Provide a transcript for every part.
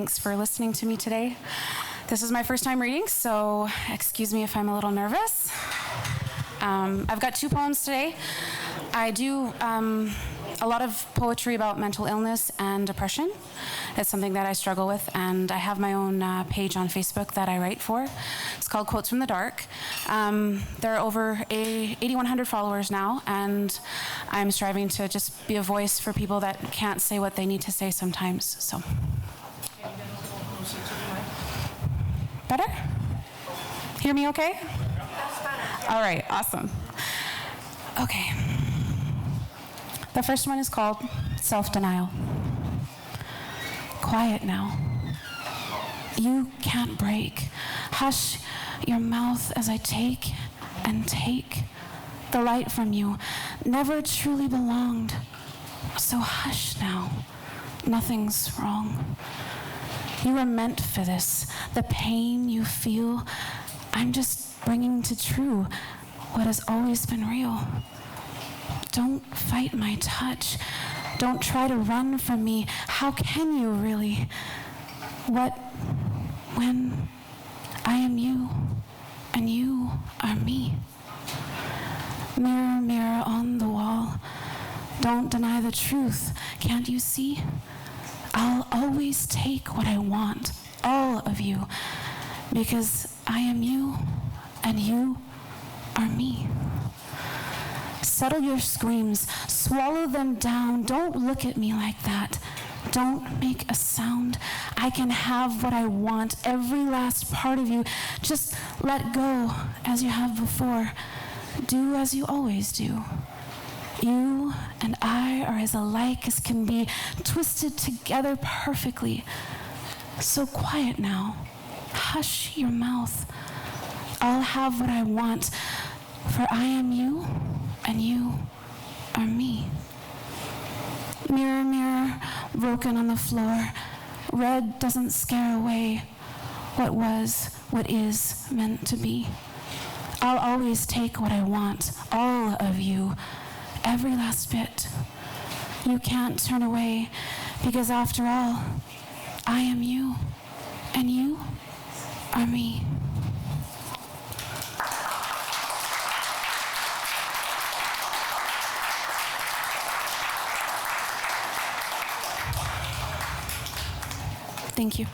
Thanks for listening to me today. This is my first time reading, so excuse me if I'm a little nervous. I've got 2 poems today. I do a lot of poetry about mental illness and depression. It's something that I struggle with, and I have my own page on Facebook that I write for. It's called Quotes from the Dark. There are over 8,100 followers now, and I'm striving to just be a voice for people that can't say what they need to say sometimes. So, better? Hear me okay? All right, awesome. Okay. The first one is called Self-Denial. Quiet now. You can't break. Hush your mouth as I take and take the light from you. Never truly belonged. So hush now. Nothing's wrong. You were meant for this. The pain you feel, I'm just bringing to true what has always been real. Don't fight my touch. Don't try to run from me. How can you really? What, when I am you and you are me? Mirror, mirror on the wall. Don't deny the truth. Can't you see? I'll always take what I want, all of you, because I am you and you are me. Settle your screams, swallow them down. Don't look at me like that. Don't make a sound. I can have what I want, every last part of you. Just let go as you have before. Do as you always do. You and I are as alike as can be, twisted together perfectly. So quiet now. Hush your mouth. I'll have what I want, for I am you and you are me. Mirror, mirror, broken on the floor. Red doesn't scare away what was, what is meant to be. I'll always take what I want, all of you, every last bit. You can't turn away, because after all, I am you, and you are me. Thank you.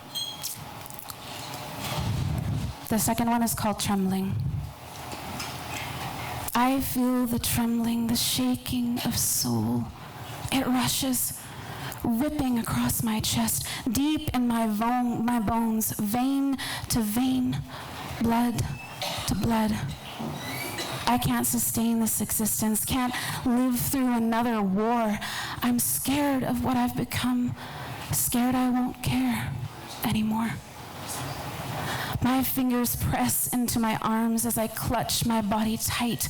The second one is called Trembling. I feel the trembling, the shaking of soul. It rushes, ripping across my chest, deep in my bones, vein to vein, blood to blood. I can't sustain this existence, can't live through another war. I'm scared of what I've become, scared I won't care anymore. My fingers press into my arms as I clutch my body tight,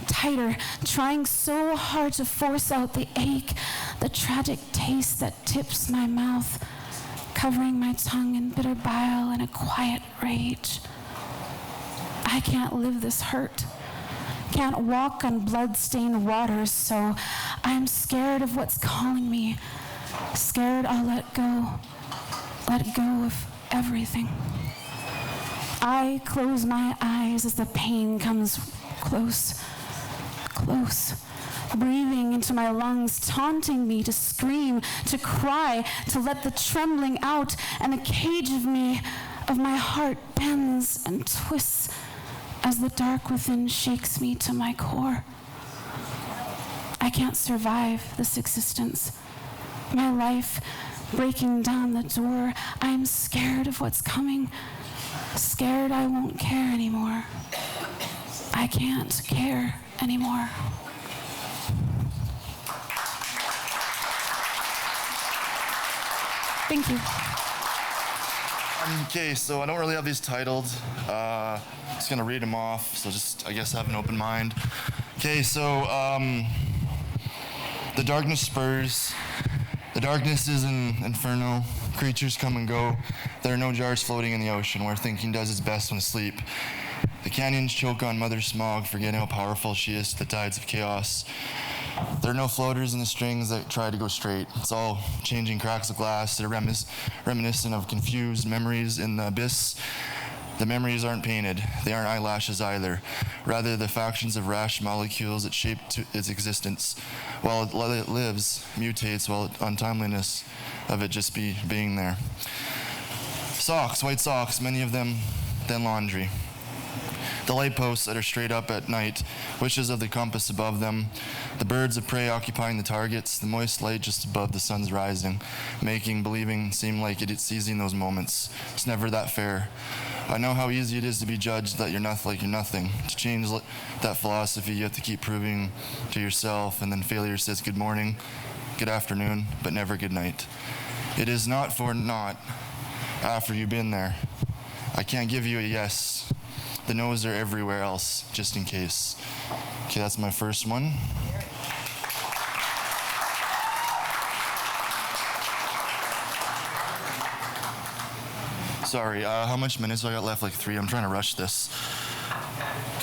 tighter, trying so hard to force out the ache, the tragic taste that tips my mouth, covering my tongue in bitter bile and a quiet rage. I can't live this hurt, can't walk on blood-stained waters, so I'm scared of what's calling me, scared I'll let go of everything. I close my eyes as the pain comes close, close, breathing into my lungs, taunting me to scream, to cry, to let the trembling out, and the cage of me, of my heart, bends and twists as the dark within shakes me to my core. I can't survive this existence. My life breaking down the door. I'm scared of what's coming. Scared I won't care anymore. I can't care anymore. Thank you. Okay, so I don't really have these titled. Just gonna read them off, so just, I guess, have an open mind. Okay, so the darkness spurs. The darkness is an inferno. Creatures come and go. There are no jars floating in the ocean where thinking does its best when asleep. The canyons choke on Mother Smog, forgetting how powerful she is to the tides of chaos. There are no floaters in the strings that try to go straight. It's all changing cracks of glass that are reminiscent of confused memories in the abyss. The memories aren't painted. They aren't eyelashes either. Rather, the factions of rash molecules that shape its existence. While it lives, mutates while untimeliness of it just being there. Socks, white socks, many of them than laundry. The light posts that are straight up at night, wishes of the compass above them, the birds of prey occupying the targets, the moist light just above the sun's rising, making believing seem like it's seizing those moments. It's never that fair. I know how easy it is to be judged that you're nothing. To change that philosophy, you have to keep proving to yourself, and then failure says good morning, good afternoon, but never good night. It is not for naught after you've been there. I can't give you a yes. The no's are everywhere else, just in case. Okay, that's my first one. Sorry, how much minutes do I got left? Like 3. I'm trying to rush this.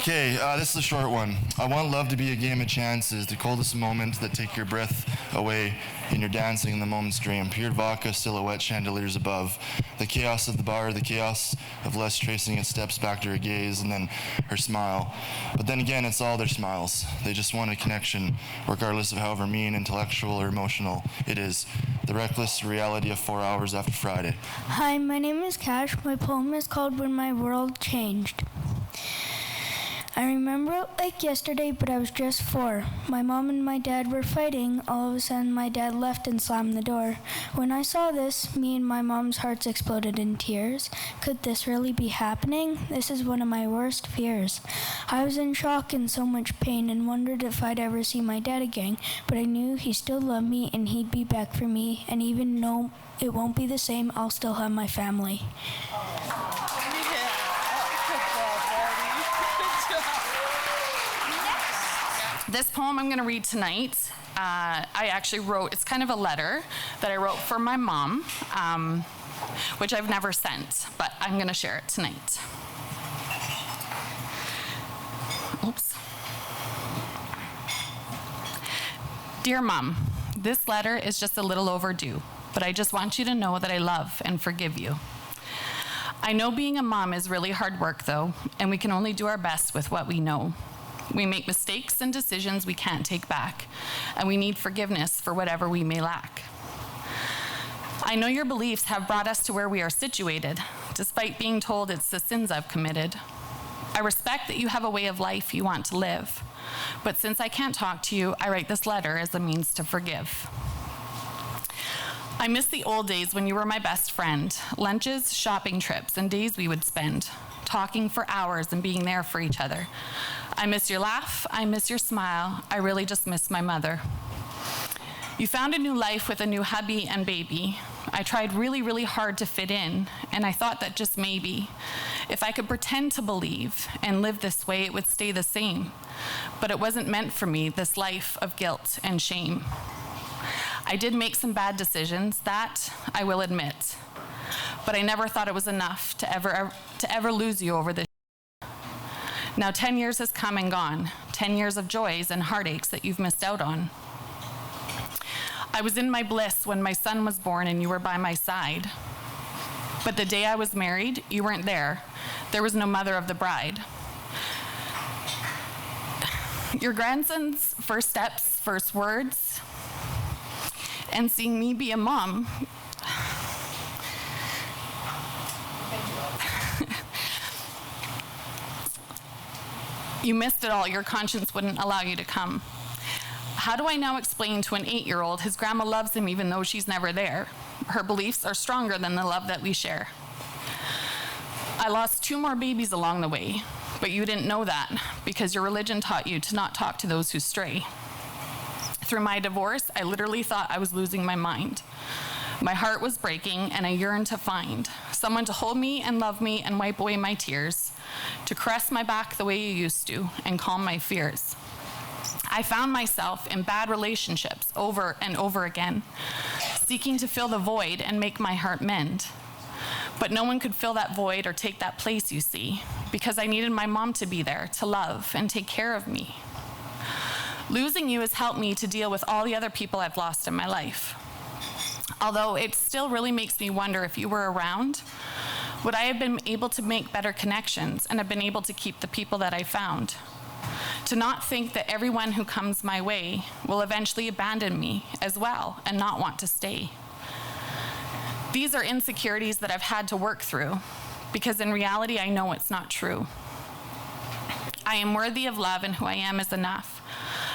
Okay, this is a short one. I want love to be a game of chances, the coldest moments that take your breath away and you're dancing in the moment's dream. Pure vodka, silhouette, chandeliers above. The chaos of the bar, the chaos of Les tracing its steps back to her gaze and then her smile. But then again, it's all their smiles. They just want a connection, regardless of however mean, intellectual, or emotional it is. The reckless reality of 4 hours after Friday. Hi, my name is Cash. My poem is called When My World Changed. I remember it like yesterday, but I was just 4. My mom and my dad were fighting. All of a sudden, my dad left and slammed the door. When I saw this, me and my mom's hearts exploded in tears. Could this really be happening? This is one of my worst fears. I was in shock and so much pain and wondered if I'd ever see my dad again, but I knew he still loved me and he'd be back for me, and even though it won't be the same, I'll still have my family. This poem I'm going to read tonight, I actually wrote, it's kind of a letter that I wrote for my mom, which I've never sent, but I'm going to share it tonight. Oops. Dear Mom, this letter is just a little overdue, but I just want you to know that I love and forgive you. I know being a mom is really hard work, though, and we can only do our best with what we know. We make mistakes and decisions we can't take back, and we need forgiveness for whatever we may lack. I know your beliefs have brought us to where we are situated, despite being told it's the sins I've committed. I respect that you have a way of life you want to live, but since I can't talk to you, I write this letter as a means to forgive. I miss the old days when you were my best friend, lunches, shopping trips, and days we would spend, talking for hours and being there for each other. I miss your laugh, I miss your smile, I really just miss my mother. You found a new life with a new hubby and baby. I tried really, really hard to fit in, and I thought that just maybe, if I could pretend to believe and live this way, it would stay the same. But it wasn't meant for me, this life of guilt and shame. I did make some bad decisions, that I will admit, but I never thought it was enough to ever lose you over this. Now 10 years has come and gone, 10 years of joys and heartaches that you've missed out on. I was in my bliss when my son was born and you were by my side. But the day I was married, you weren't there. There was no mother of the bride. Your grandson's first steps, first words, and seeing me be a mom, you missed it all. Your conscience wouldn't allow you to come. How do I now explain to an 8-year-old his grandma loves him even though she's never there? Her beliefs are stronger than the love that we share. I lost 2 more babies along the way, but you didn't know that because your religion taught you to not talk to those who stray. Through my divorce, I literally thought I was losing my mind. My heart was breaking, and I yearned to find someone to hold me and love me and wipe away my tears, to caress my back the way you used to and calm my fears. I found myself in bad relationships over and over again, seeking to fill the void and make my heart mend. But no one could fill that void or take that place, you see, because I needed my mom to be there, to love and take care of me. Losing you has helped me to deal with all the other people I've lost in my life. Although it still really makes me wonder, if you were around, would I have been able to make better connections and have been able to keep the people that I found? To not think that everyone who comes my way will eventually abandon me as well and not want to stay. These are insecurities that I've had to work through, because in reality, I know it's not true. I am worthy of love, and who I am is enough.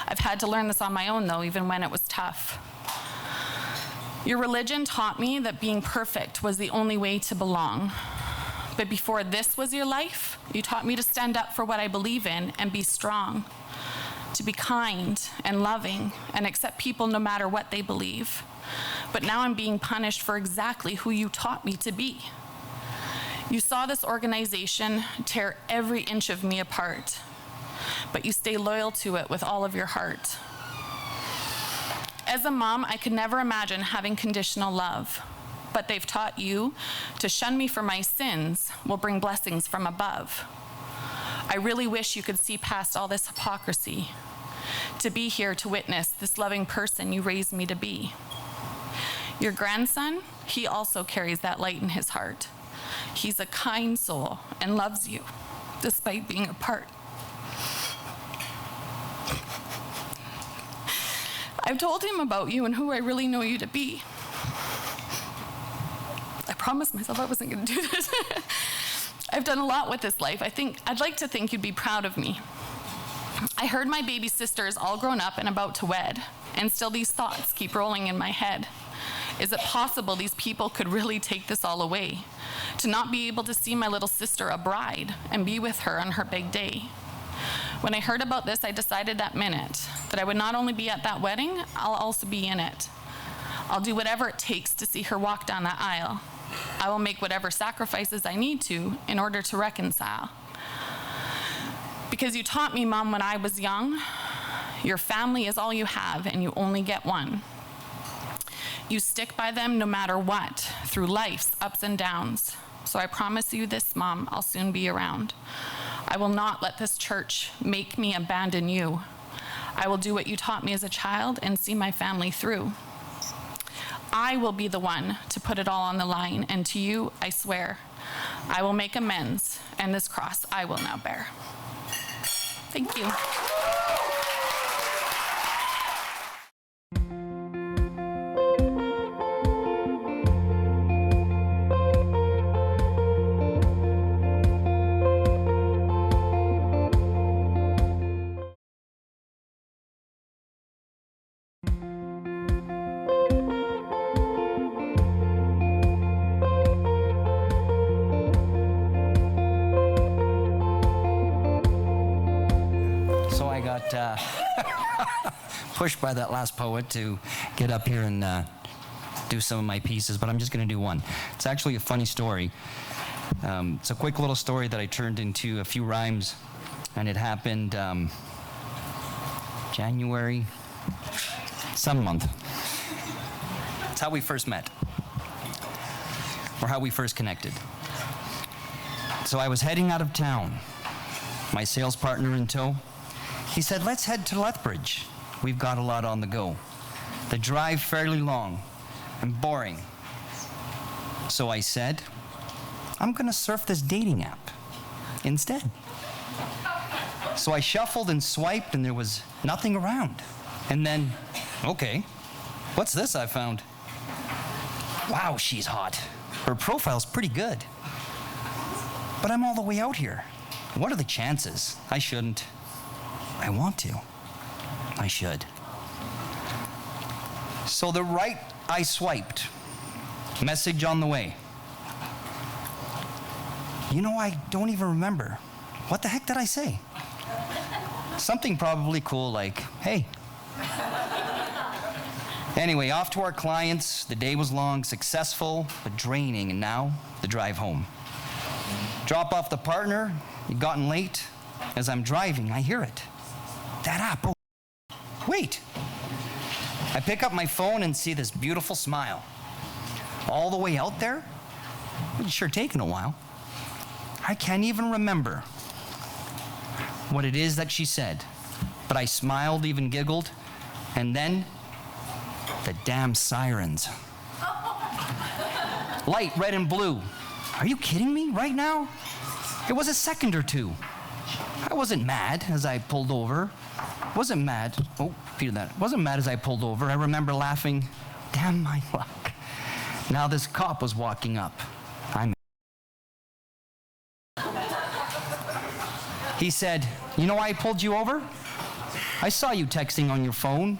I've had to learn this on my own, though, even when it was tough. Your religion taught me that being perfect was the only way to belong. But before this was your life, you taught me to stand up for what I believe in and be strong, to be kind and loving and accept people no matter what they believe. But now I'm being punished for exactly who you taught me to be. You saw this organization tear every inch of me apart, but you stay loyal to it with all of your heart. As a mom, I could never imagine having conditional love, but they've taught you to shun me for my sins will bring blessings from above. I really wish you could see past all this hypocrisy, to be here to witness this loving person you raised me to be. Your grandson, he also carries that light in his heart. He's a kind soul and loves you, despite being apart. I've told him about you and who I really know you to be. I promised myself I wasn't going to do this. I've done a lot with this life. I'd like to think you'd be proud of me. I heard my baby sister is all grown up and about to wed, and still these thoughts keep rolling in my head. Is it possible these people could really take this all away? To not be able to see my little sister a bride and be with her on her big day? When I heard about this, I decided that minute that I would not only be at that wedding, I'll also be in it. I'll do whatever it takes to see her walk down that aisle. I will make whatever sacrifices I need to in order to reconcile. Because you taught me, Mom, when I was young, your family is all you have and you only get one. You stick by them no matter what, through life's ups and downs. So I promise you this, Mom, I'll soon be around. I will not let this church make me abandon you. I will do what you taught me as a child and see my family through. I will be the one to put it all on the line, and to you, I swear, I will make amends, and this cross I will now bear. Thank you. Pushed by that last poet to get up here and do some of my pieces, but I'm just going to do one. It's actually a funny story. It's a quick little story that I turned into a few rhymes, and it happened January, some month. It's how we first met, or how we first connected. So I was heading out of town, my sales partner in tow. He said, let's head to Lethbridge. We've got a lot on the go. The drive fairly long and boring. So I said, I'm gonna surf this dating app instead. So I shuffled and swiped and there was nothing around. And then, okay, what's this I found? Wow, she's hot. Her profile's pretty good. But I'm all the way out here. What are the chances? I shouldn't. I want to. I should. So the right I swiped. Message on the way. You know, I don't even remember. What the heck did I say? Something probably cool like, hey. Anyway, off to our clients. The day was long, successful, but draining, and now the drive home. Drop off the partner. You'd gotten late. As I'm driving, I hear it. That app. Oh, wait. I pick up my phone and see this beautiful smile. All the way out there, It's sure taken a while. I can't even remember what it is that she said, but I smiled, even giggled, and then the damn sirens. Light, red and blue. Are you kidding me right now? It was a second or two. I wasn't mad as I pulled over. Wasn't mad. Oh, Peter, that. Wasn't mad as I pulled over. I remember laughing, damn my luck. Now this cop was walking up. He said, you know why I pulled you over? I saw you texting on your phone.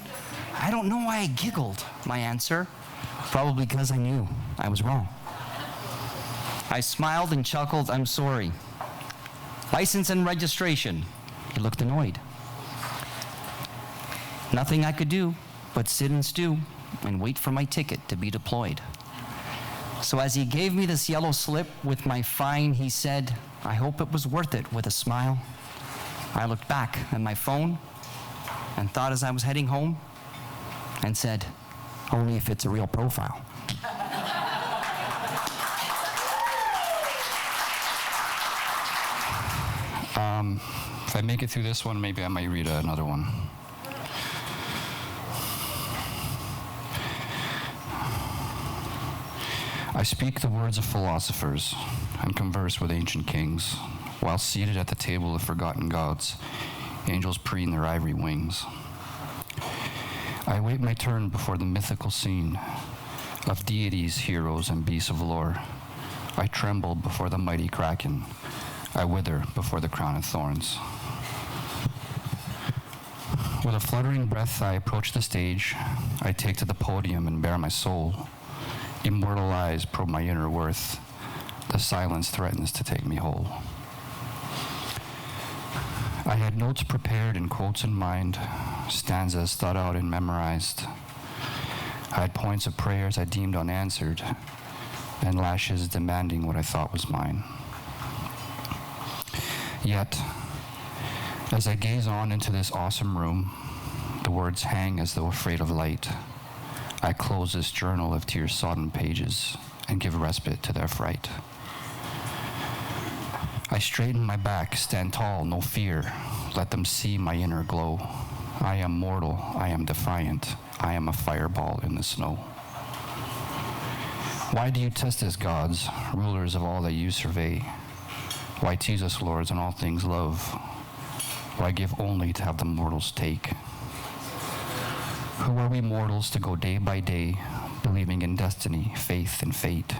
I don't know why I giggled, my answer. Probably because I knew I was wrong. I smiled and chuckled, I'm sorry. License and registration. He looked annoyed. Nothing I could do but sit and stew and wait for my ticket to be deployed. So as he gave me this yellow slip with my fine, he said, I hope it was worth it, with a smile. I looked back at my phone and thought as I was heading home and said, only if it's a real profile. If I make it through this one, maybe I might read another one. I speak the words of philosophers and converse with ancient kings, while seated at the table of forgotten gods, angels preen their ivory wings. I wait my turn before the mythical scene of deities, heroes, and beasts of lore. I tremble before the mighty kraken. I wither before the crown of thorns. With a fluttering breath, I approach the stage. I take to the podium and bare my soul. Immortal eyes probe my inner worth. The silence threatens to take me whole. I had notes prepared and quotes in mind, stanzas thought out and memorized. I had points of prayers I deemed unanswered, and lashes demanding what I thought was mine. Yet, as I gaze on into this awesome room, the words hang as though afraid of light. I close this journal of tear-sodden pages and give respite to their fright. I straighten my back, stand tall, no fear. Let them see my inner glow. I am mortal, I am defiant. I am a fireball in the snow. Why do you test us, gods, rulers of all that you survey? Why tease us, lords, on all things love? Why give only to have the mortals take? Who are we mortals to go day by day, believing in destiny, faith, and fate?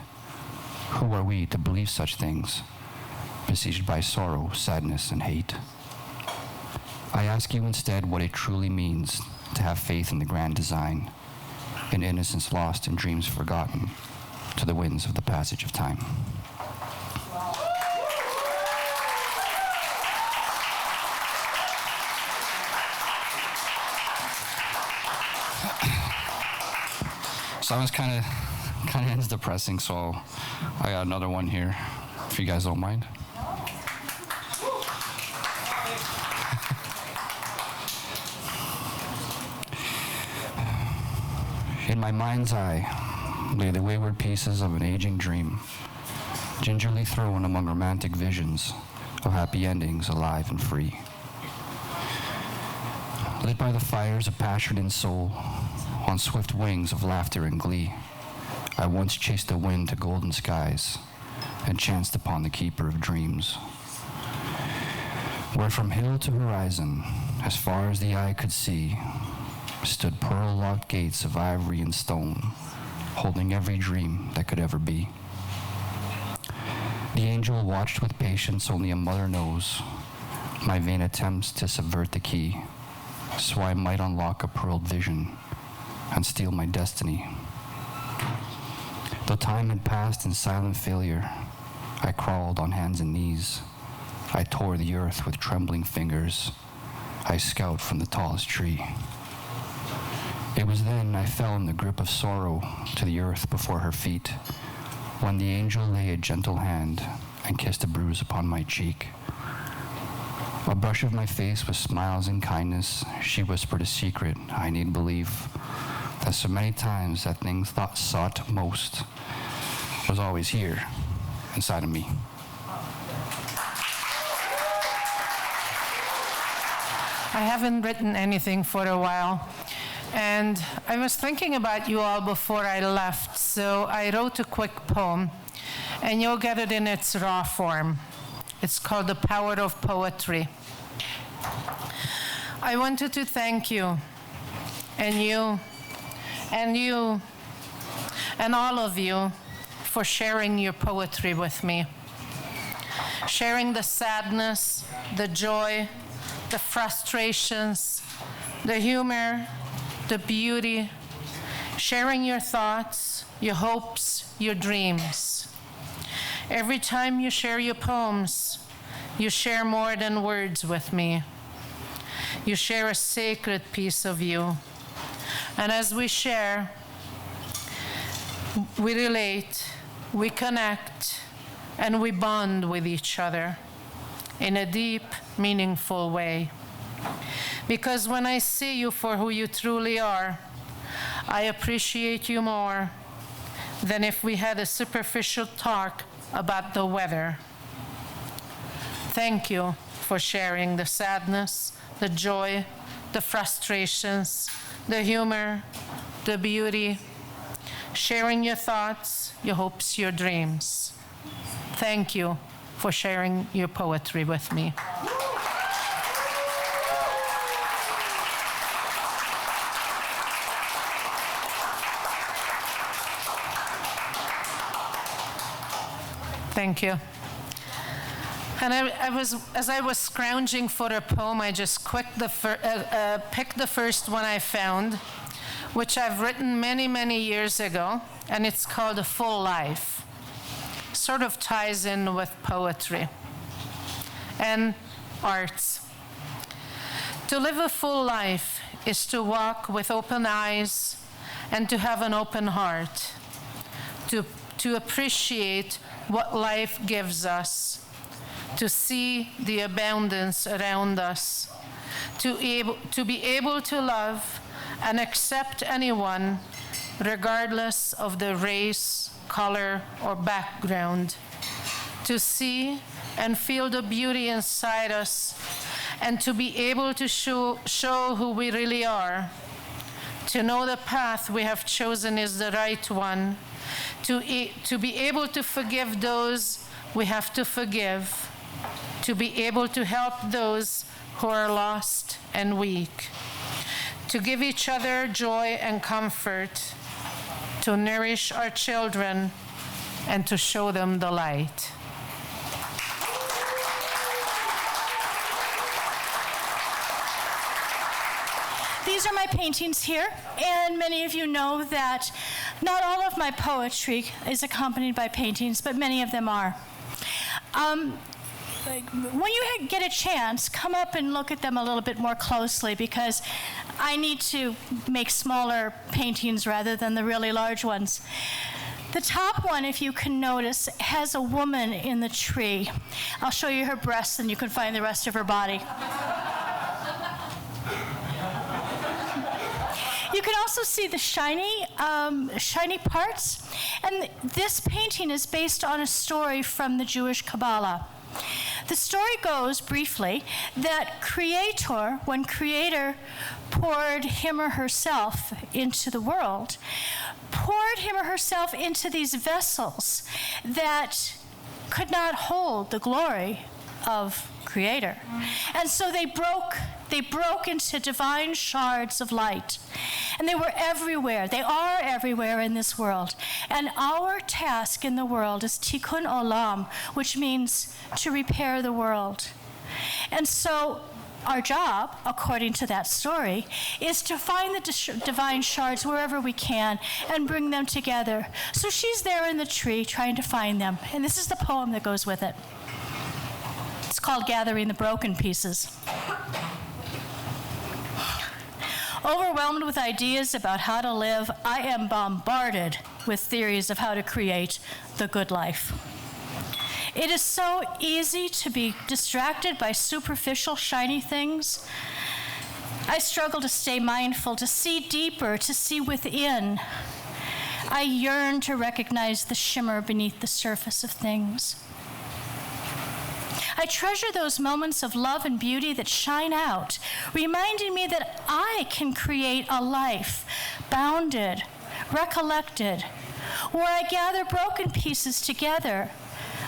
Who are we to believe such things, besieged by sorrow, sadness, and hate? I ask you instead what it truly means to have faith in the grand design, in innocence lost and dreams forgotten, to the winds of the passage of time. So that was kind of ends depressing, so I got another one here, if you guys don't mind. In my mind's eye lay the wayward pieces of an aging dream, gingerly thrown among romantic visions of happy endings, alive and free. Lit by the fires of passion and soul, on swift wings of laughter and glee, I once chased the wind to golden skies and chanced upon the keeper of dreams, where from hill to horizon, as far as the eye could see, stood pearl-locked gates of ivory and stone, holding every dream that could ever be. The angel watched with patience only a mother knows my vain attempts to subvert the key, so I might unlock a pearled vision and steal my destiny. Though time had passed in silent failure, I crawled on hands and knees. I tore the earth with trembling fingers. I scout from the tallest tree. It was then I fell in the grip of sorrow to the earth before her feet, when the angel lay a gentle hand and kissed a bruise upon my cheek. A brush of my face with smiles and kindness, she whispered a secret I need believe, that so many times that thing thought sought most was always here, inside of me. I haven't written anything for a while, and I was thinking about you all before I left, so I wrote a quick poem, and you'll get it in its raw form. It's called The Power of Poetry. I wanted to thank you, and you, and all of you for sharing your poetry with me. Sharing the sadness, the joy, the frustrations, the humor, the beauty, sharing your thoughts, your hopes, your dreams. Every time you share your poems, you share more than words with me. You share a sacred piece of you. And as we share, we relate, we connect, and we bond with each other in a deep, meaningful way. Because when I see you for who you truly are, I appreciate you more than if we had a superficial talk about the weather. Thank you for sharing the sadness, the joy, the frustrations, the humor, the beauty, sharing your thoughts, your hopes, your dreams. Thank you for sharing your poetry with me. Thank you. And as I was scrounging for a poem, I just picked the first one I found, which I've written many, many years ago, and it's called A Full Life. Sort of ties in with poetry and arts. To live a full life is to walk with open eyes and to have an open heart, to appreciate what life gives us, to see the abundance around us, to be able to love and accept anyone regardless of the race, color, or background, to see and feel the beauty inside us, and to be able to show who we really are, to know the path we have chosen is the right one, to be able to forgive those we have to forgive, to be able to help those who are lost and weak, to give each other joy and comfort, to nourish our children, and to show them the light. These are my paintings here, and many of you know that not all of my poetry is accompanied by paintings, but many of them are. When you get a chance, come up and look at them a little bit more closely, because I need to make smaller paintings rather than the really large ones. The top one, if you can notice, has a woman in the tree. I'll show you her breasts and you can find the rest of her body. You can also see the shiny parts. And this painting is based on a story from the Jewish Kabbalah. The story goes, briefly, that when Creator poured him or herself into the world, poured him or herself into these vessels that could not hold the glory of Creator. And so they broke into divine shards of light. And they were everywhere. They are everywhere in this world. And our task in the world is tikkun olam, which means to repair the world. And so our job, according to that story, is to find the divine shards wherever we can and bring them together. So she's there in the tree trying to find them. And this is the poem that goes with it. It's called Gathering the Broken Pieces. Overwhelmed with ideas about how to live, I am bombarded with theories of how to create the good life. It is so easy to be distracted by superficial, shiny things. I struggle to stay mindful, to see deeper, to see within. I yearn to recognize the shimmer beneath the surface of things. I treasure those moments of love and beauty that shine out, reminding me that I can create a life bounded, recollected, where I gather broken pieces together,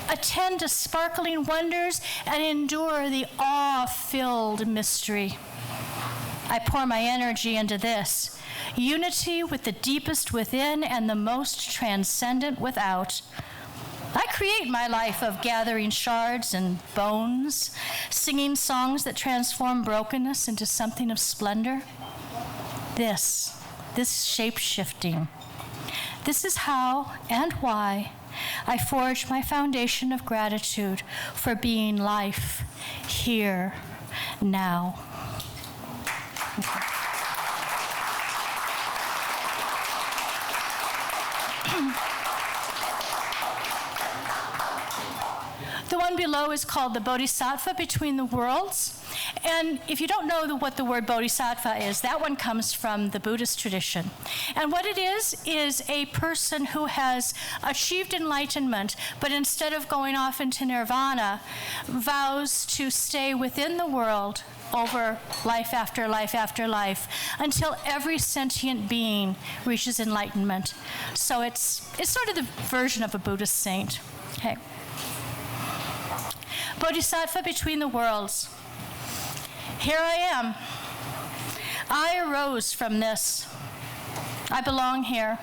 attend to sparkling wonders, and endure the awe-filled mystery. I pour my energy into this, unity with the deepest within and the most transcendent without. I create my life of gathering shards and bones, singing songs that transform brokenness into something of splendor. This shape-shifting. This is how and why I forge my foundation of gratitude for being life here, now. The one below is called the Bodhisattva Between the Worlds. And if you don't know what the word bodhisattva is, that one comes from the Buddhist tradition. And what it is a person who has achieved enlightenment, but instead of going off into nirvana, vows to stay within the world over life after life after life until every sentient being reaches enlightenment. So it's sort of the version of a Buddhist saint. Okay. Bodhisattva Between the Worlds. Here I am. I arose from this. I belong here.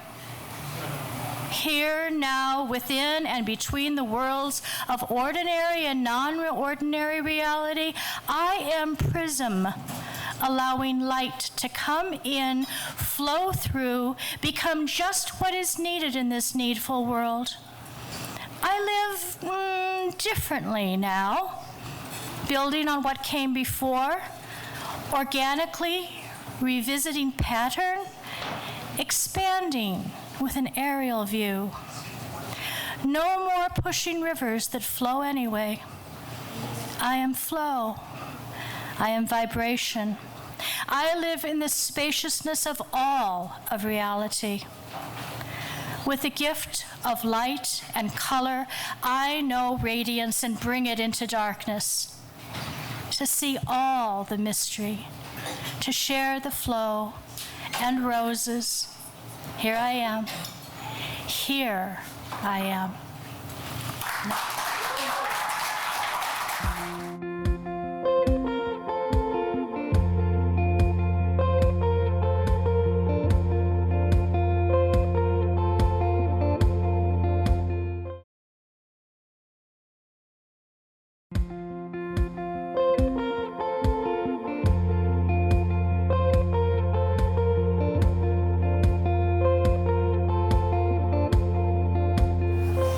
Here, now, within and between the worlds of ordinary and non-ordinary reality, I am prism, allowing light to come in, flow through, become just what is needed in this needful world. I live differently now, building on what came before, organically revisiting pattern, expanding with an aerial view. No more pushing rivers that flow anyway. I am flow. I am vibration. I live in the spaciousness of all of reality. With the gift of light and color, I know radiance and bring it into darkness. To see all the mystery, to share the flow and roses. Here I am. Here I am.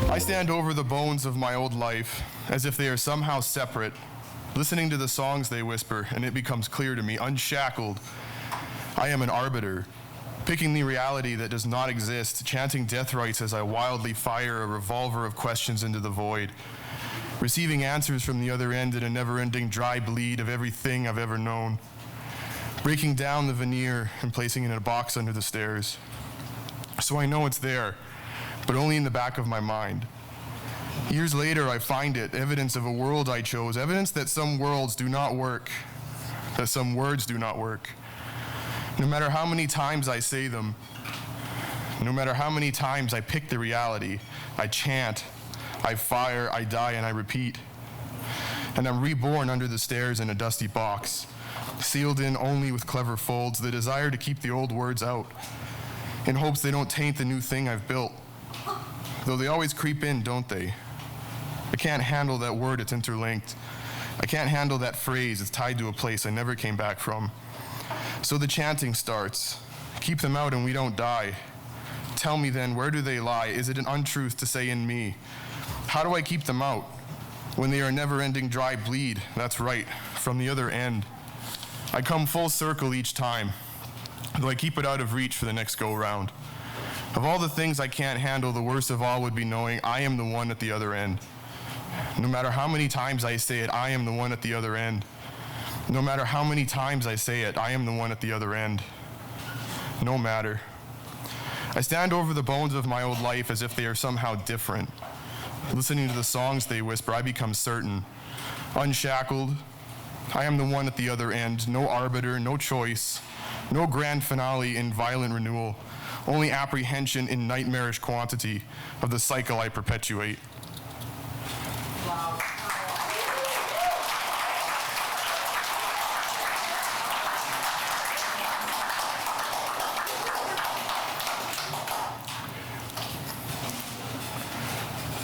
I stand over the bones of my old life as if they are somehow separate, listening to the songs they whisper, and it becomes clear to me, unshackled, I am an arbiter, picking the reality that does not exist, chanting death rites as I wildly fire a revolver of questions into the void, receiving answers from the other end in a never-ending dry bleed of everything I've ever known, breaking down the veneer and placing it in a box under the stairs. So I know it's there, but only in the back of my mind. Years later, I find it, evidence of a world I chose, evidence that some worlds do not work, that some words do not work. No matter how many times I say them, no matter how many times I pick the reality, I chant, I fire, I die, and I repeat. And I'm reborn under the stairs in a dusty box, sealed in only with clever folds, the desire to keep the old words out, in hopes they don't taint the new thing I've built. Though they always creep in, don't they? I can't handle that word, it's interlinked. I can't handle that phrase, it's tied to a place I never came back from. So the chanting starts. Keep them out and we don't die. Tell me then, where do they lie? Is it an untruth to say in me? How do I keep them out? When they are never-ending dry bleed, that's right, from the other end. I come full circle each time, though I keep it out of reach for the next go-round. Of all the things I can't handle, the worst of all would be knowing I am the one at the other end. No matter how many times I say it, I am the one at the other end. No matter how many times I say it, I am the one at the other end. No matter. I stand over the bones of my old life as if they are somehow different. Listening to the songs they whisper, I become certain. Unshackled, I am the one at the other end. No arbiter, no choice, no grand finale in violent renewal, only apprehension in nightmarish quantity of the cycle I perpetuate.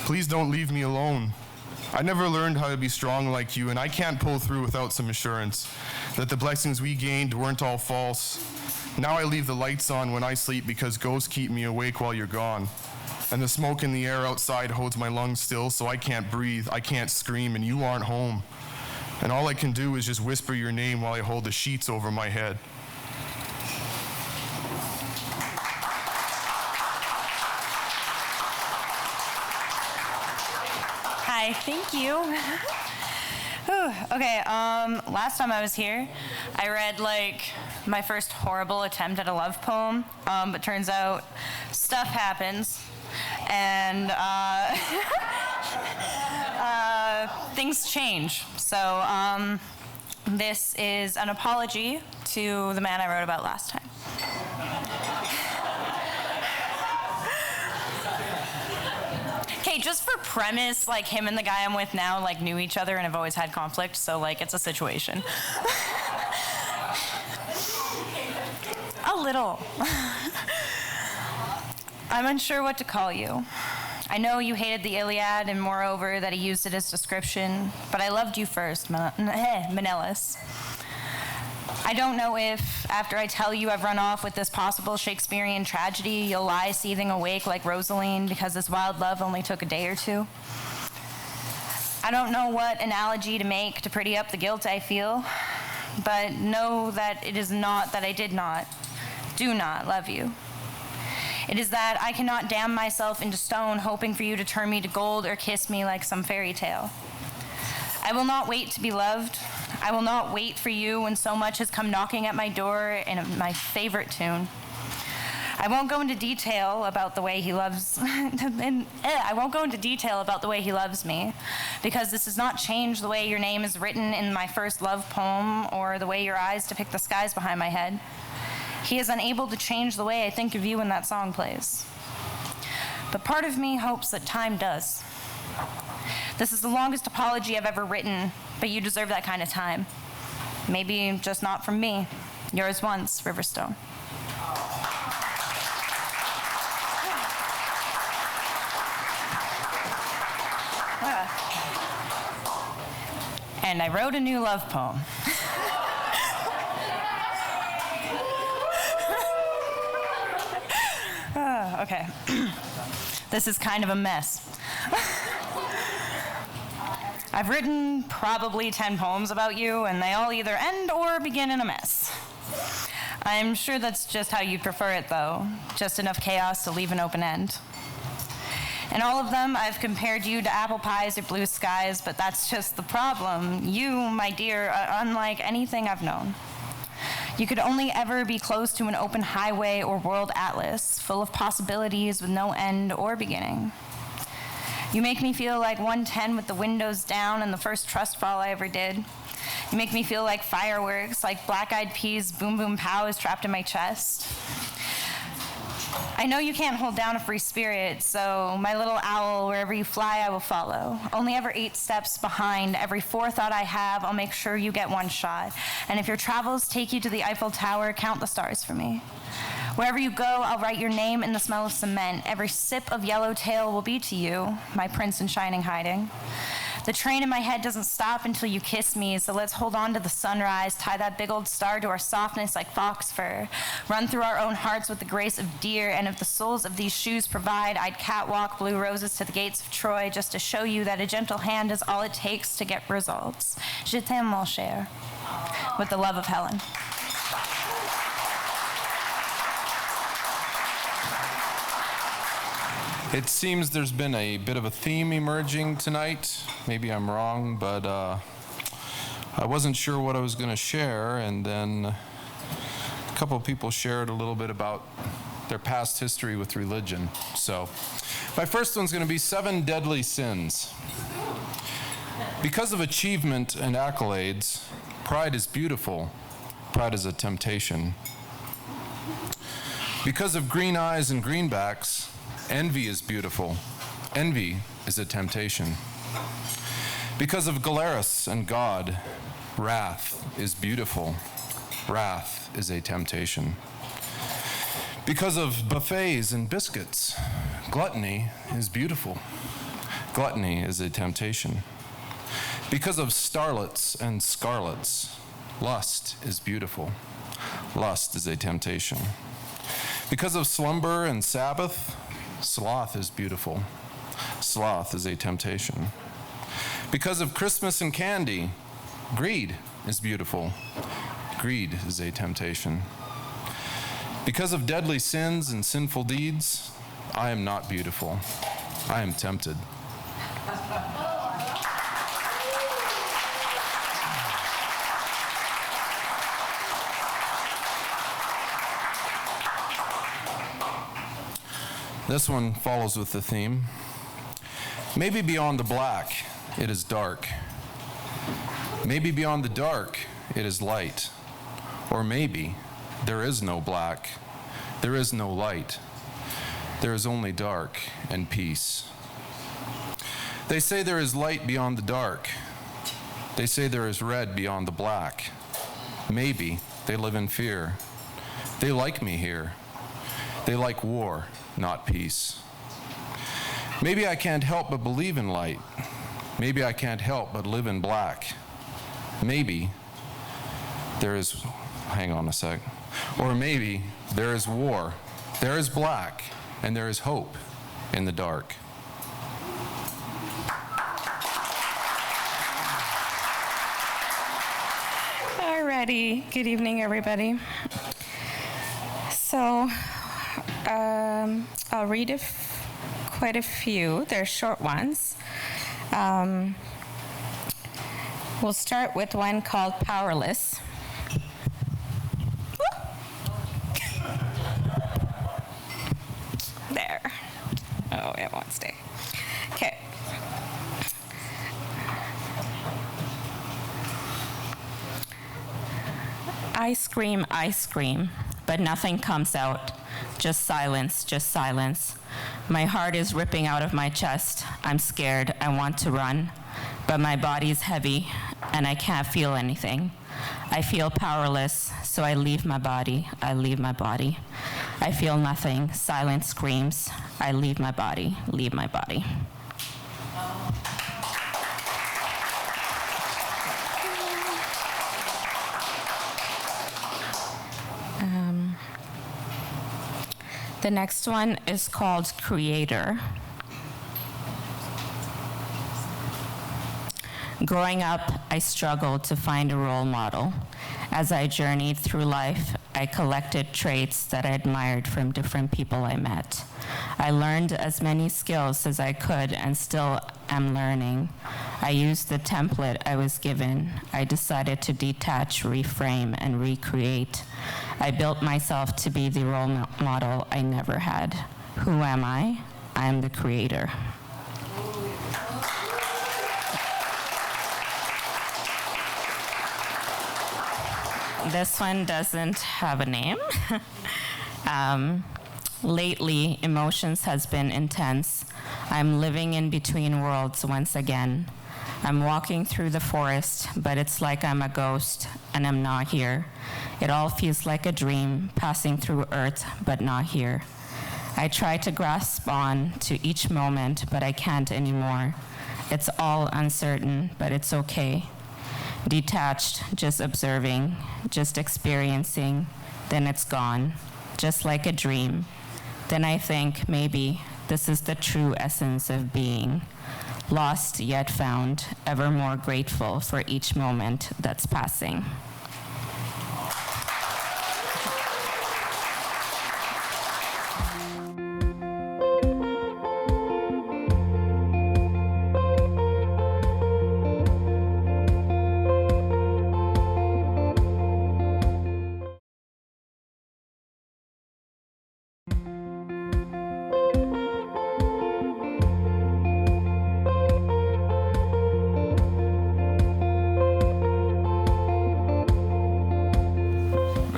Please don't leave me alone. I never learned how to be strong like you, and I can't pull through without some assurance that the blessings we gained weren't all false. Now I leave the lights on when I sleep because ghosts keep me awake while you're gone. And the smoke in the air outside holds my lungs still, so I can't breathe, I can't scream, and you aren't home. And all I can do is just whisper your name while I hold the sheets over my head. Hi, thank you. Okay, last time I was here, I read my first horrible attempt at a love poem, but turns out stuff happens, and things change. So this is an apology to the man I wrote about last time. Okay, just for premise, him and the guy I'm with now, knew each other and have always had conflict, so, it's a situation. A little. I'm unsure what to call you. I know you hated the Iliad, and moreover, that he used it as description, but I loved you first, Menelaus. I don't know if, after I tell you I've run off with this possible Shakespearean tragedy, you'll lie seething awake like Rosaline because this wild love only took a day or two. I don't know what analogy to make to pretty up the guilt I feel, but know that it is not that I do not love you. It is that I cannot damn myself into stone hoping for you to turn me to gold or kiss me like some fairy tale. I will not wait to be loved. I will not wait for you when so much has come knocking at my door in my favorite tune. I won't go into detail about the way he loves I won't go into detail about the way he loves me, because this does not change the way your name is written in my first love poem or the way your eyes depict the skies behind my head. He is unable to change the way I think of you when that song plays. But part of me hopes that time does. This is the longest apology I've ever written, but you deserve that kind of time. Maybe just not from me. Yours once, Riverstone. And I wrote a new love poem. Okay. This is kind of a mess. I've written probably 10 poems about you, and they all either end or begin in a mess. I'm sure that's just how you'd prefer it, though. Just enough chaos to leave an open end. In all of them, I've compared you to apple pies or blue skies, but that's just the problem. You, my dear, are unlike anything I've known. You could only ever be close to an open highway or world atlas, full of possibilities with no end or beginning. You make me feel like 110 with the windows down and the first trust fall I ever did. You make me feel like fireworks, like black-eyed peas, boom boom pow is trapped in my chest. I know you can't hold down a free spirit, so my little owl, wherever you fly, I will follow. Only ever 8 steps behind. Every forethought I have, I'll make sure you get one shot. And if your travels take you to the Eiffel Tower, count the stars for me. Wherever you go, I'll write your name in the smell of cement. Every sip of yellowtail will be to you, my prince in shining hiding. The train in my head doesn't stop until you kiss me, so let's hold on to the sunrise, tie that big old star to our softness like fox fur, run through our own hearts with the grace of deer, and if the soles of these shoes provide, I'd catwalk blue roses to the gates of Troy just to show you that a gentle hand is all it takes to get results. Je t'aime, mon cher. With the love of Helen. It seems there's been a bit of a theme emerging tonight. Maybe I'm wrong, but I wasn't sure what I was going to share, and then a couple of people shared a little bit about their past history with religion. So, my first one's going to be 7 Deadly Sins. Because of achievement and accolades, pride is beautiful. Pride is a temptation. Because of green eyes and greenbacks, envy is beautiful. Envy is a temptation. Because of Glarus and God, wrath is beautiful. Wrath is a temptation. Because of buffets and biscuits, gluttony is beautiful. Gluttony is a temptation. Because of starlets and scarlets, lust is beautiful. Lust is a temptation. Because of slumber and Sabbath, sloth is beautiful. Sloth is a temptation. Because of Christmas and candy, greed is beautiful. Greed is a temptation. Because of deadly sins and sinful deeds, I am not beautiful. I am tempted. This one follows with the theme. Maybe beyond the black, it is dark. Maybe beyond the dark, it is light. Or maybe there is no black, there is no light. There is only dark and peace. They say there is light beyond the dark. They say there is red beyond the black. Maybe they live in fear. They like me here. They like war, not peace. Maybe I can't help but believe in light. Maybe I can't help but live in black. Maybe there is, hang on a sec, or maybe there is war, there is black, and there is hope in the dark. Alrighty, good evening, everybody. So, I'll read quite a few. They're short ones. We'll start with one called Powerless. There. Oh, it won't stay. Okay. I scream, but nothing comes out. Just silence, just silence. My heart is ripping out of my chest. I'm scared. I want to run, but my body's heavy, and I can't feel anything. I feel powerless, so I leave my body. I leave my body. I feel nothing. Silence screams. I leave my body. Leave my body. The next one is called Creator. Growing up, I struggled to find a role model. As I journeyed through life, I collected traits that I admired from different people I met. I learned as many skills as I could and still am learning. I used the template I was given. I decided to detach, reframe, and recreate. I built myself to be the role model I never had. Who am I? I am the creator. This one doesn't have a name. Lately, emotions has been intense. I'm living in between worlds once again. I'm walking through the forest, but it's like I'm a ghost and I'm not here. It all feels like a dream passing through Earth, but not here. I try to grasp on to each moment, but I can't anymore. It's all uncertain, but it's okay. Detached, just observing, just experiencing, then it's gone, just like a dream. Then I think maybe this is the true essence of being. Lost yet found, ever more grateful for each moment that's passing.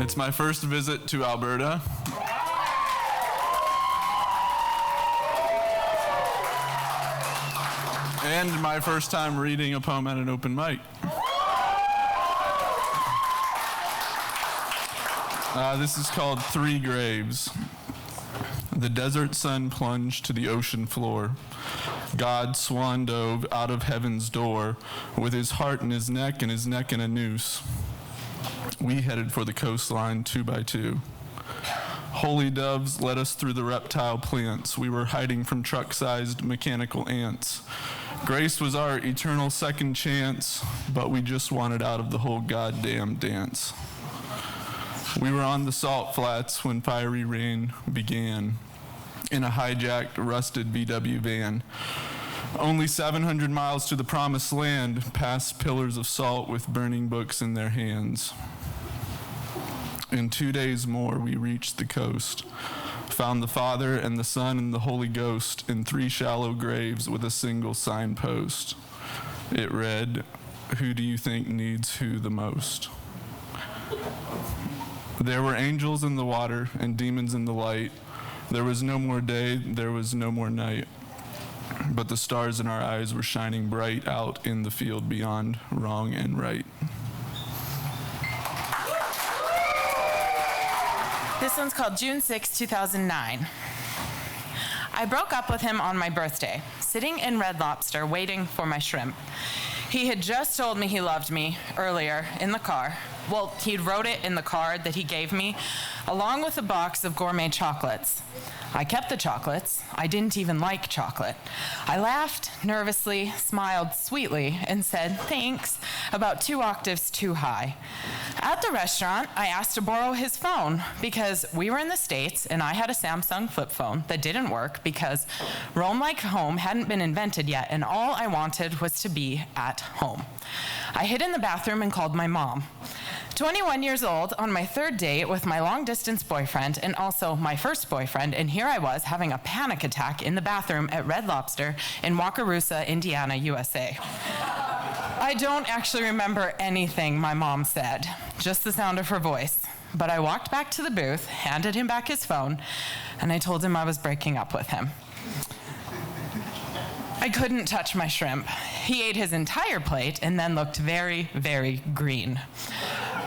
It's my first visit to Alberta. And my first time reading a poem at an open mic. This is called Three Graves. The desert sun plunged to the ocean floor. God swan dove out of heaven's door with his heart in his neck and his neck in a noose. We headed for the coastline 2 by 2. Holy doves led us through the reptile plants. We were hiding from truck-sized mechanical ants. Grace was our eternal second chance, but we just wanted out of the whole goddamn dance. We were on the salt flats when fiery rain began in a hijacked, rusted VW van. Only 700 miles to the promised land, past pillars of salt with burning books in their hands. In 2 days more, we reached the coast, found the Father and the Son and the Holy Ghost in 3 shallow graves with a single signpost. It read, "Who do you think needs who the most?" There were angels in the water and demons in the light. There was no more day, there was no more night. But the stars in our eyes were shining bright out in the field beyond wrong and right. This one's called June 6, 2009. I broke up with him on my birthday, sitting in Red Lobster waiting for my shrimp. He had just told me he loved me earlier in the car. Well, he wrote it in the card that he gave me, along with a box of gourmet chocolates. I kept the chocolates. I didn't even like chocolate. I laughed nervously, smiled sweetly, and said thanks, about 2 octaves too high. At the restaurant, I asked to borrow his phone because we were in the States and I had a Samsung flip phone that didn't work because Roam Like Home hadn't been invented yet and all I wanted was to be at home. I hid in the bathroom and called my mom. 21 years old, on my 3rd date with my long-distance boyfriend and also my first boyfriend, and here I was having a panic attack in the bathroom at Red Lobster in Wakarusa, Indiana, USA. I don't actually remember anything my mom said, just the sound of her voice. But I walked back to the booth, handed him back his phone, and I told him I was breaking up with him. I couldn't touch my shrimp. He ate his entire plate and then looked very, very green.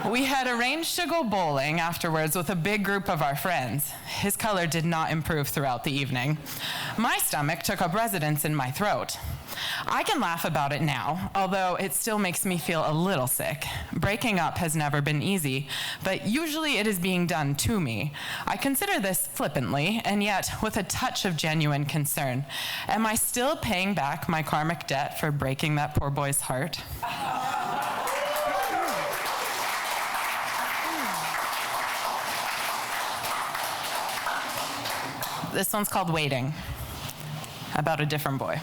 We had arranged to go bowling afterwards with a big group of our friends. His color did not improve throughout the evening. My stomach took up residence in my throat. I can laugh about it now, although it still makes me feel a little sick. Breaking up has never been easy, but usually it is being done to me. I consider this flippantly, and yet with a touch of genuine concern. Am I still paying back my karmic debt for breaking that poor boy's heart? This one's called Waiting, about a different boy.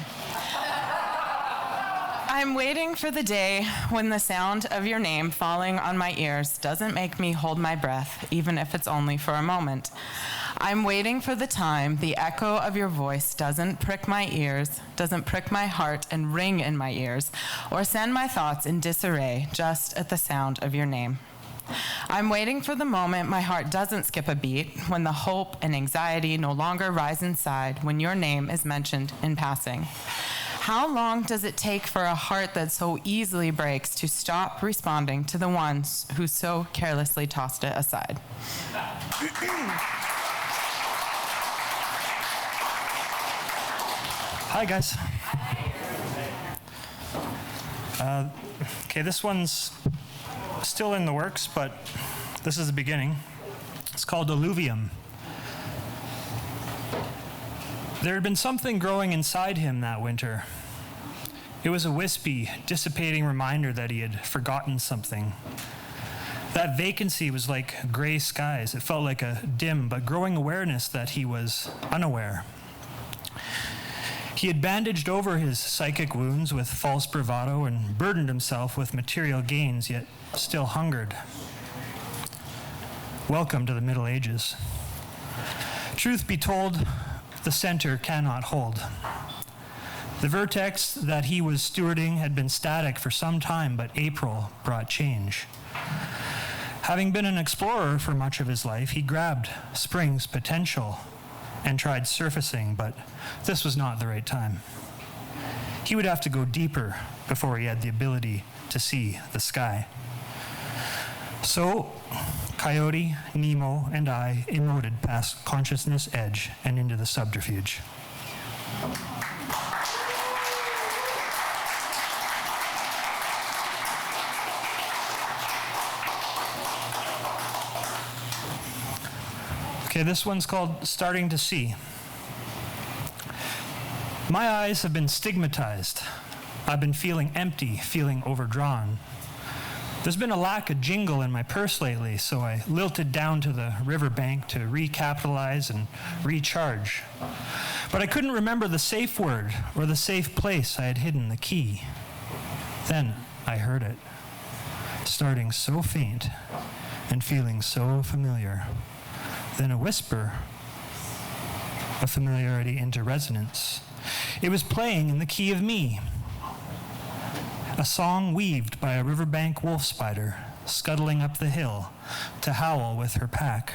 I'm waiting for the day when the sound of your name falling on my ears doesn't make me hold my breath, even if it's only for a moment. I'm waiting for the time the echo of your voice doesn't prick my ears, doesn't prick my heart and ring in my ears, or send my thoughts in disarray just at the sound of your name. I'm waiting for the moment my heart doesn't skip a beat, when the hope and anxiety no longer rise inside when your name is mentioned in passing. How long does it take for a heart that so easily breaks to stop responding to the ones who so carelessly tossed it aside? Hi, guys. Okay, this one's still in the works, but this is the beginning. It's called Alluvium. There had been something growing inside him that winter. It was a wispy, dissipating reminder that he had forgotten something. That vacancy was like gray skies. It felt like a dim but growing awareness that he was unaware. He had bandaged over his psychic wounds with false bravado and burdened himself with material gains, yet still hungered. Welcome to the Middle Ages. Truth be told, the center cannot hold. The vertex that he was stewarding had been static for some time, but April brought change. Having been an explorer for much of his life, he grabbed spring's potential and tried surfacing, but this was not the right time. He would have to go deeper before he had the ability to see the sky. So, Coyote, Nemo, and I emoted past consciousness edge and into the subterfuge. Okay, this one's called Starting to See. My eyes have been stigmatized. I've been feeling empty, feeling overdrawn. There's been a lack of jingle in my purse lately, so I lilted down to the riverbank to recapitalize and recharge. But I couldn't remember the safe word or the safe place I had hidden the key. Then I heard it, starting so faint and feeling so familiar. Then a whisper, a familiarity into resonance. It was playing in the key of me. A song weaved by a riverbank wolf spider, scuttling up the hill to howl with her pack.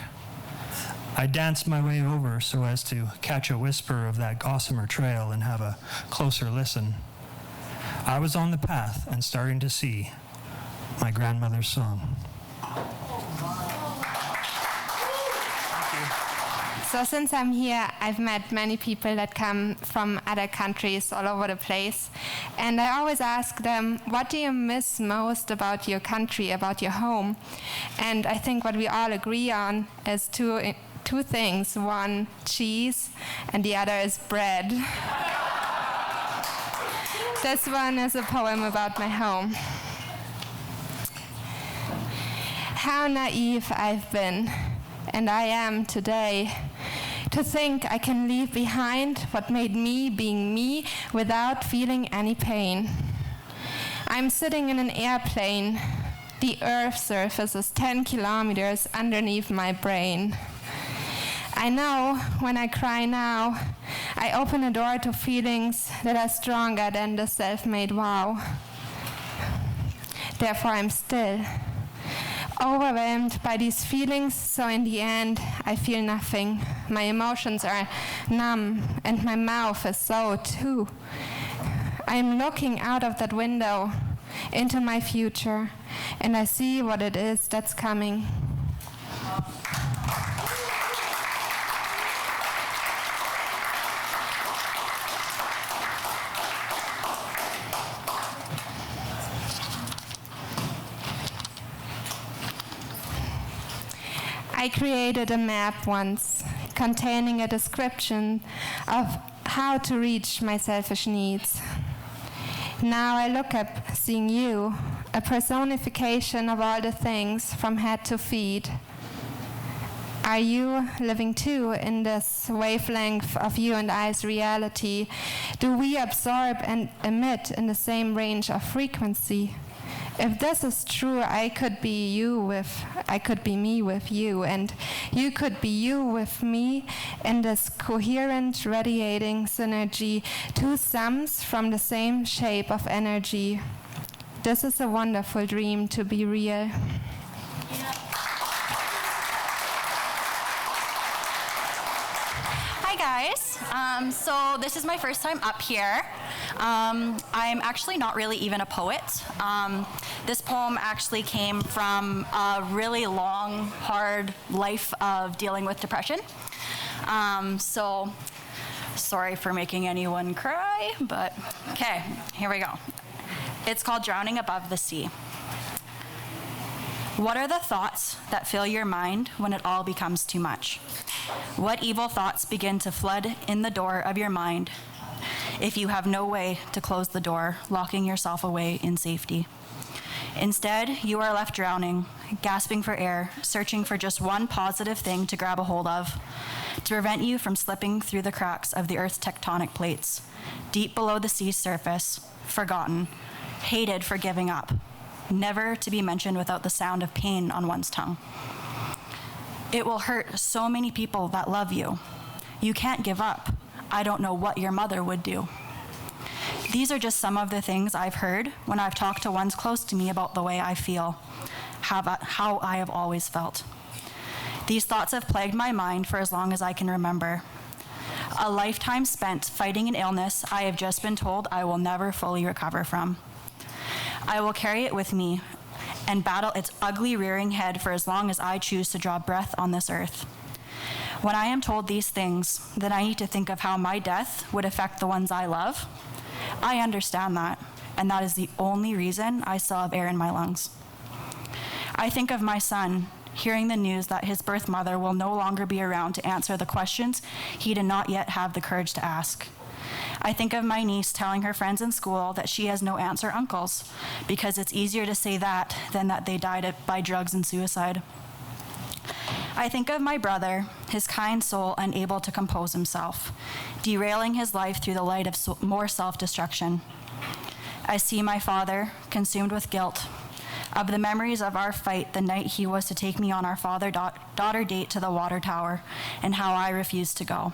I danced my way over so as to catch a whisper of that gossamer trail and have a closer listen. I was on the path and starting to see my grandmother's song. So since I'm here, I've met many people that come from other countries all over the place. And I always ask them, what do you miss most about your country, about your home? And I think what we all agree on is two things. One, cheese, and the other is bread. This one is a poem about my home. How naive I've been, and I am today, to think I can leave behind what made me being me without feeling any pain. I'm sitting in an airplane. The Earth's surface is 10 kilometers underneath my brain. I know when I cry now, I open a door to feelings that are stronger than the self-made vow. Therefore, I'm still overwhelmed by these feelings, so in the end, I feel nothing. My emotions are numb, and my mouth is so too. I'm looking out of that window into my future, and I see what it is that's coming. I created a map once containing a description of how to reach my selfish needs. Now I look up seeing you, a personification of all the things from head to feet. Are you living too in this wavelength of you and I's reality? Do we absorb and emit in the same range of frequency? If this is true, I could be me with you, and you could be you with me in this coherent, radiating synergy, two sums from the same shape of energy. This is a wonderful dream to be real. Hi guys, so this is my first time up here. I'm actually not really even a poet. This poem actually came from a really long, hard life of dealing with depression. So sorry for making anyone cry, but okay, here we go. It's called Drowning Above the Sea. What are the thoughts that fill your mind when it all becomes too much? What evil thoughts begin to flood in the door of your mind if you have no way to close the door, locking yourself away in safety? Instead, you are left drowning, gasping for air, searching for just one positive thing to grab a hold of, to prevent you from slipping through the cracks of the Earth's tectonic plates, deep below the sea's surface, forgotten, hated for giving up, never to be mentioned without the sound of pain on one's tongue. It will hurt so many people that love you. You can't give up. I don't know what your mother would do. These are just some of the things I've heard when I've talked to ones close to me about the way I feel. how I have always felt. These thoughts have plagued my mind for as long as I can remember. A lifetime spent fighting an illness I have just been told I will never fully recover from. I will carry it with me and battle its ugly rearing head for as long as I choose to draw breath on this earth. When I am told these things, that I need to think of how my death would affect the ones I love, I understand that, and that is the only reason I still have air in my lungs. I think of my son, hearing the news that his birth mother will no longer be around to answer the questions he did not yet have the courage to ask. I think of my niece telling her friends in school that she has no aunts or uncles, because it's easier to say that than that they died by drugs and suicide. I think of my brother, his kind soul unable to compose himself, derailing his life through the light of more self-destruction. I see my father, consumed with guilt, of the memories of our fight the night he was to take me on our father-daughter date to the water tower, and how I refused to go.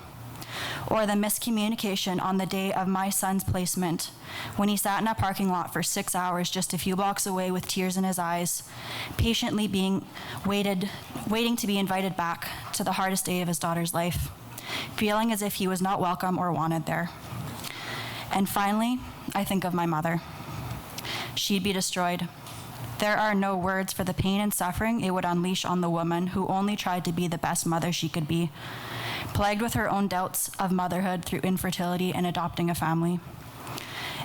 Or the miscommunication on the day of my son's placement, when he sat in a parking lot for 6 hours just a few blocks away with tears in his eyes, patiently waiting to be invited back to the hardest day of his daughter's life, feeling as if he was not welcome or wanted there. And finally, I think of my mother. She'd be destroyed. There are no words for the pain and suffering it would unleash on the woman who only tried to be the best mother she could be, plagued with her own doubts of motherhood through infertility and adopting a family.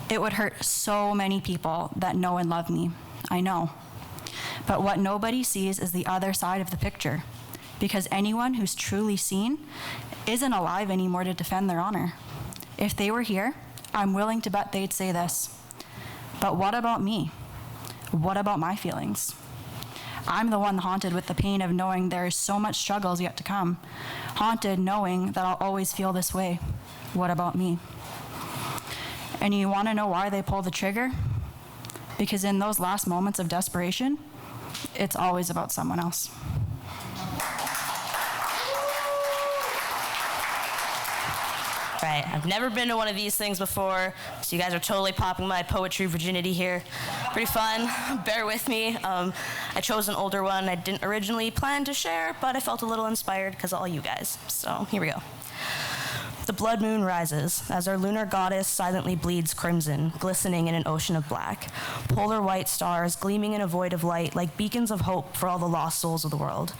It would hurt so many people that know and love me, I know. But what nobody sees is the other side of the picture, because anyone who's truly seen isn't alive anymore to defend their honor. If they were here, I'm willing to bet they'd say this. But what about me? What about my feelings? I'm the one haunted with the pain of knowing there is so much struggles yet to come, haunted knowing that I'll always feel this way. What about me? And you want to know why they pull the trigger? Because in those last moments of desperation, it's always about someone else. Right, I've never been to one of these things before, so you guys are totally popping my poetry virginity here. Pretty fun, bear with me. I chose an older one I didn't originally plan to share, but I felt a little inspired because of all you guys. So here we go. The blood moon rises as our lunar goddess silently bleeds crimson, glistening in an ocean of black. Polar white stars gleaming in a void of light like beacons of hope for all the lost souls of the world.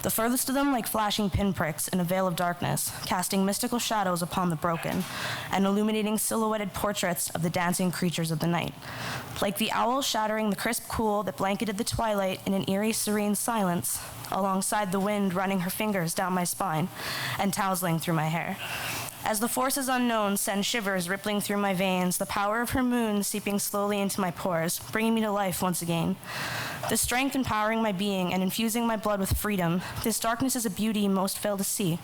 The furthest of them like flashing pinpricks in a veil of darkness, casting mystical shadows upon the broken, and illuminating silhouetted portraits of the dancing creatures of the night. Like the owl shattering the crisp cool that blanketed the twilight in an eerie, serene silence, alongside the wind running her fingers down my spine and tousling through my hair. As the forces unknown send shivers rippling through my veins, the power of her moon seeping slowly into my pores, bringing me to life once again. The strength empowering my being and infusing my blood with freedom, this darkness is a beauty most fail to see.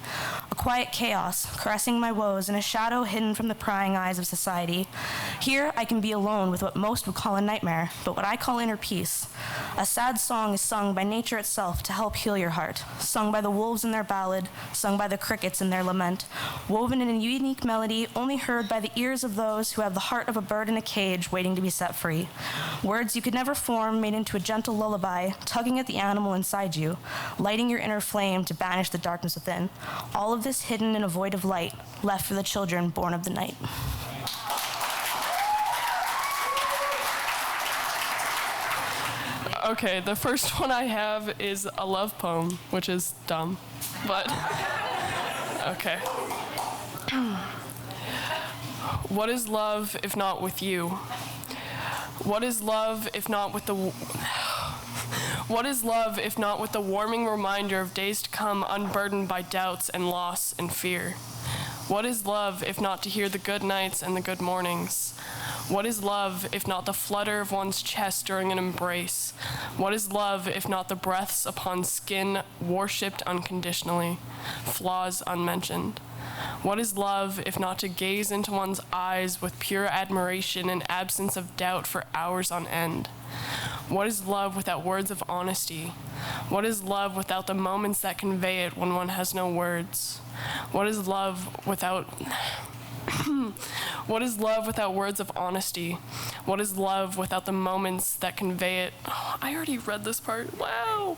A quiet chaos, caressing my woes in a shadow hidden from the prying eyes of society. Here, I can be alone with what most would call a nightmare, but what I call inner peace. A sad song is sung by nature itself to help heal your heart, sung by the wolves in their ballad, sung by the crickets in their lament, woven in a unique melody only heard by the ears of those who have the heart of a bird in a cage waiting to be set free. Words you could never form made into a gentle lullaby, tugging at the animal inside you, lighting your inner flame to banish the darkness within. All of this hidden in a void of light, left for the children born of the night. Okay, the first one I have is a love poem, which is dumb, but okay. What is love if not with you? What is love if not with the What is love if not with the warming reminder of days to come unburdened by doubts and loss and fear? What is love if not to hear the good nights and the good mornings? What is love if not the flutter of one's chest during an embrace? What is love if not the breaths upon skin worshipped unconditionally, flaws unmentioned? What is love if not to gaze into one's eyes with pure admiration and absence of doubt for hours on end? What is love without words of honesty? What is love without the moments that convey it when one has no words? What is love without What is love without words of honesty? What is love without the moments that convey it? Oh, I already read this part. Wow.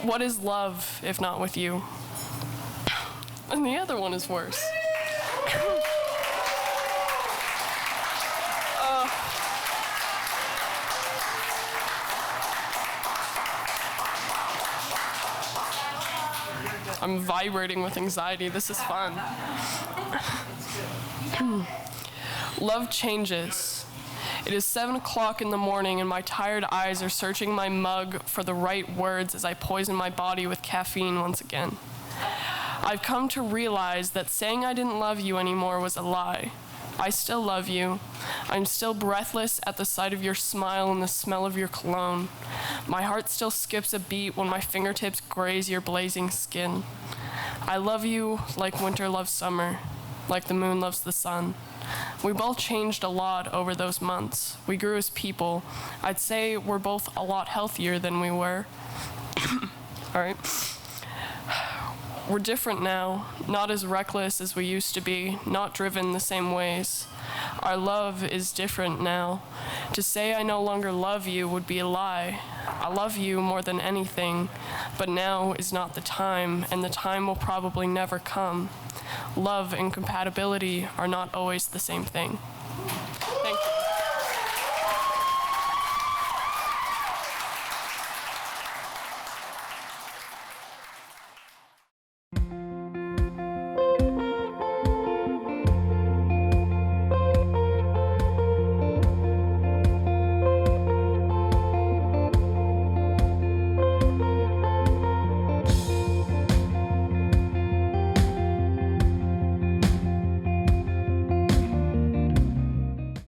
What is love if not with you? And the other one is worse. I'm vibrating with anxiety. This is fun. Love changes. It is 7 o'clock in the morning and my tired eyes are searching my mug for the right words as I poison my body with caffeine once again. I've come to realize that saying I didn't love you anymore was a lie. I still love you. I'm still breathless at the sight of your smile and the smell of your cologne. My heart still skips a beat when my fingertips graze your blazing skin. I love you like winter loves summer, like the moon loves the sun. We both changed a lot over those months. We grew as people. I'd say we're both a lot healthier than we were. All right. We're different now, not as reckless as we used to be, not driven the same ways. Our love is different now. To say I no longer love you would be a lie. I love you more than anything, but now is not the time, and the time will probably never come. Love and compatibility are not always the same thing.